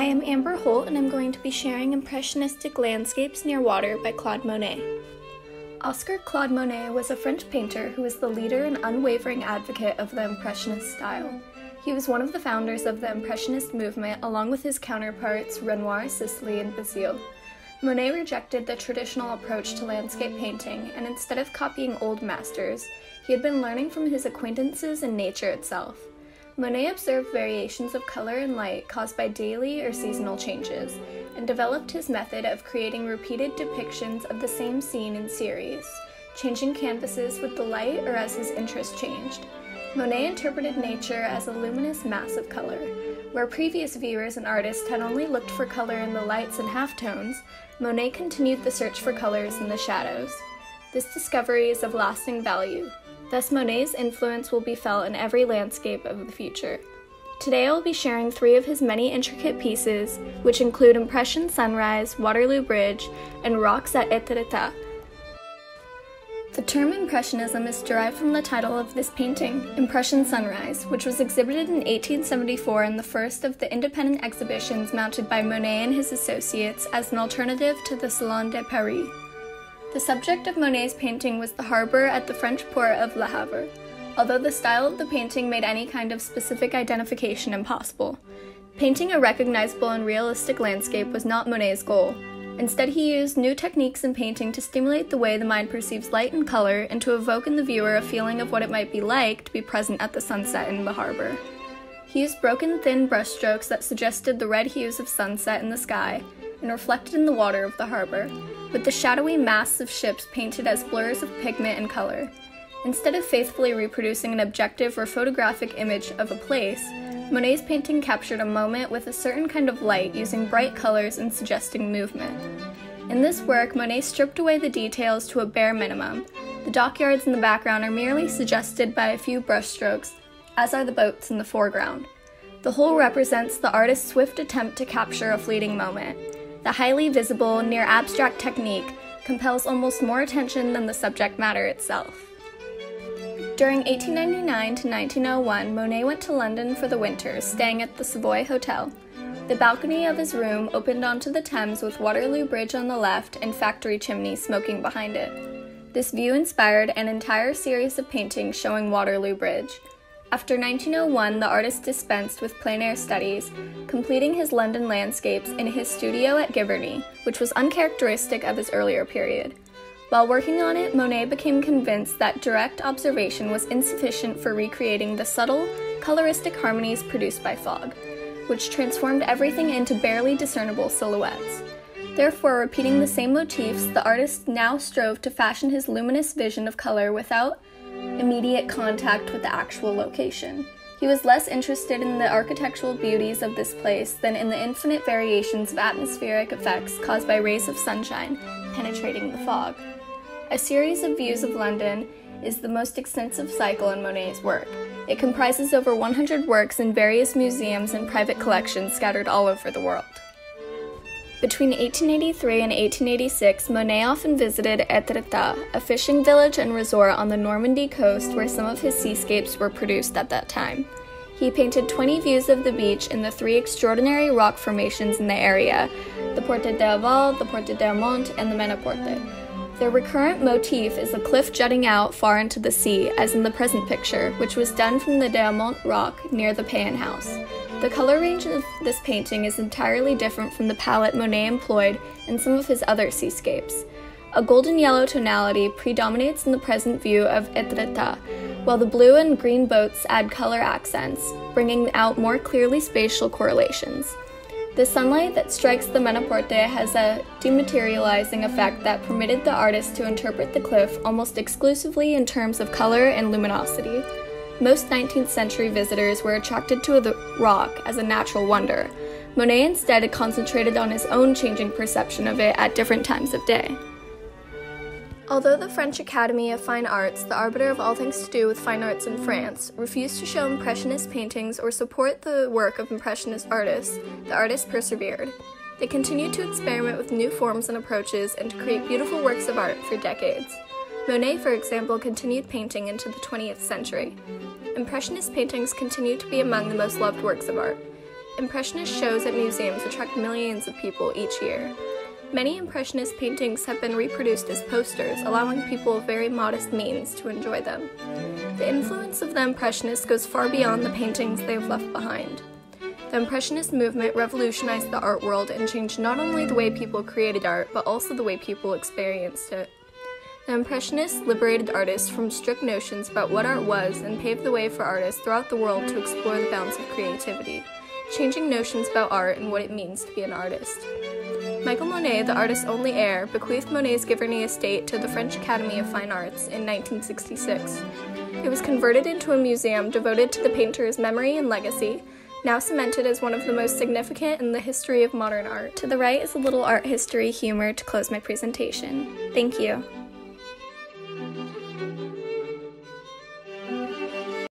Hi, I'm Amber Holt, and I'm going to be sharing Impressionistic Landscapes Near Water by Claude Monet. Oscar Claude Monet was a French painter who was the leader and unwavering advocate of the Impressionist style. He was one of the founders of the Impressionist movement, along with his counterparts Renoir, Sisley, and Basile. Monet rejected the traditional approach to landscape painting, and instead of copying old masters, he had been learning from his acquaintances and nature itself. Monet observed variations of color and light caused by daily or seasonal changes, and developed his method of creating repeated depictions of the same scene in series, changing canvases with the light or as his interest changed. Monet interpreted nature as a luminous mass of color. Where previous viewers and artists had only looked for color in the lights and halftones, Monet continued the search for colors in the shadows. This discovery is of lasting value. Thus, Monet's influence will be felt in every landscape of the future. Today I will be sharing 3 of his many intricate pieces, which include Impression Sunrise, Waterloo Bridge, and Rocks at Etretat. The term Impressionism is derived from the title of this painting, Impression Sunrise, which was exhibited in 1874 in the first of the independent exhibitions mounted by Monet and his associates as an alternative to the Salon de Paris. The subject of Monet's painting was the harbor at the French port of Le Havre, although the style of the painting made any kind of specific identification impossible. Painting a recognizable and realistic landscape was not Monet's goal. Instead, he used new techniques in painting to stimulate the way the mind perceives light and color and to evoke in the viewer a feeling of what it might be like to be present at the sunset in the harbor. He used broken, thin brushstrokes that suggested the red hues of sunset in the sky and reflected in the water of the harbor, with the shadowy masts of ships painted as blurs of pigment and color. Instead of faithfully reproducing an objective or photographic image of a place, Monet's painting captured a moment with a certain kind of light using bright colors and suggesting movement. In this work, Monet stripped away the details to a bare minimum. The dockyards in the background are merely suggested by a few brushstrokes, as are the boats in the foreground. The whole represents the artist's swift attempt to capture a fleeting moment. The highly visible, near-abstract technique compels almost more attention than the subject matter itself. During 1899 to 1901, Monet went to London for the winter, staying at the Savoy Hotel. The balcony of his room opened onto the Thames with Waterloo Bridge on the left and factory chimneys smoking behind it. This view inspired an entire series of paintings showing Waterloo Bridge. After 1901, the artist dispensed with plein-air studies, completing his London landscapes in his studio at Giverny, which was uncharacteristic of his earlier period. While working on it, Monet became convinced that direct observation was insufficient for recreating the subtle, coloristic harmonies produced by fog, which transformed everything into barely discernible silhouettes. Therefore, repeating the same motifs, the artist now strove to fashion his luminous vision of color without immediate contact with the actual location. He was less interested in the architectural beauties of this place than in the infinite variations of atmospheric effects caused by rays of sunshine penetrating the fog. A series of views of London is the most extensive cycle in Monet's work. It comprises over 100 works in various museums and private collections scattered all over the world. Between 1883 and 1886, Monet often visited Etretat, a fishing village and resort on the Normandy coast where some of his seascapes were produced at that time. He painted 20 views of the beach in the 3 extraordinary rock formations in the area, the Porte d'Aval, the Porte d'Hermont, and the Menaporte. Their recurrent motif is a cliff jutting out far into the sea, as in the present picture, which was done from the d'Hermont rock near the Payen House. The color range of this painting is entirely different from the palette Monet employed in some of his other seascapes. A golden yellow tonality predominates in the present view of Etretat, while the blue and green boats add color accents, bringing out more clearly spatial correlations. The sunlight that strikes the Menaporte has a dematerializing effect that permitted the artist to interpret the cliff almost exclusively in terms of color and luminosity. Most 19th century visitors were attracted to the rock as a natural wonder. Monet instead concentrated on his own changing perception of it at different times of day. Although the French Academy of Fine Arts, the arbiter of all things to do with fine arts in France, refused to show Impressionist paintings or support the work of Impressionist artists, the artists persevered. They continued to experiment with new forms and approaches and to create beautiful works of art for decades. Monet, for example, continued painting into the 20th century. Impressionist paintings continue to be among the most loved works of art. Impressionist shows at museums attract millions of people each year. Many Impressionist paintings have been reproduced as posters, allowing people of very modest means to enjoy them. The influence of the Impressionists goes far beyond the paintings they have left behind. The Impressionist movement revolutionized the art world and changed not only the way people created art, but also the way people experienced it. The Impressionists liberated artists from strict notions about what art was and paved the way for artists throughout the world to explore the bounds of creativity, changing notions about art and what it means to be an artist. Michael Monet, the artist's only heir, bequeathed Monet's Giverny estate to the French Academy of Fine Arts in 1966. It was converted into a museum devoted to the painter's memory and legacy, now cemented as one of the most significant in the history of modern art. To the right is a little art history humor to close my presentation. Thank you.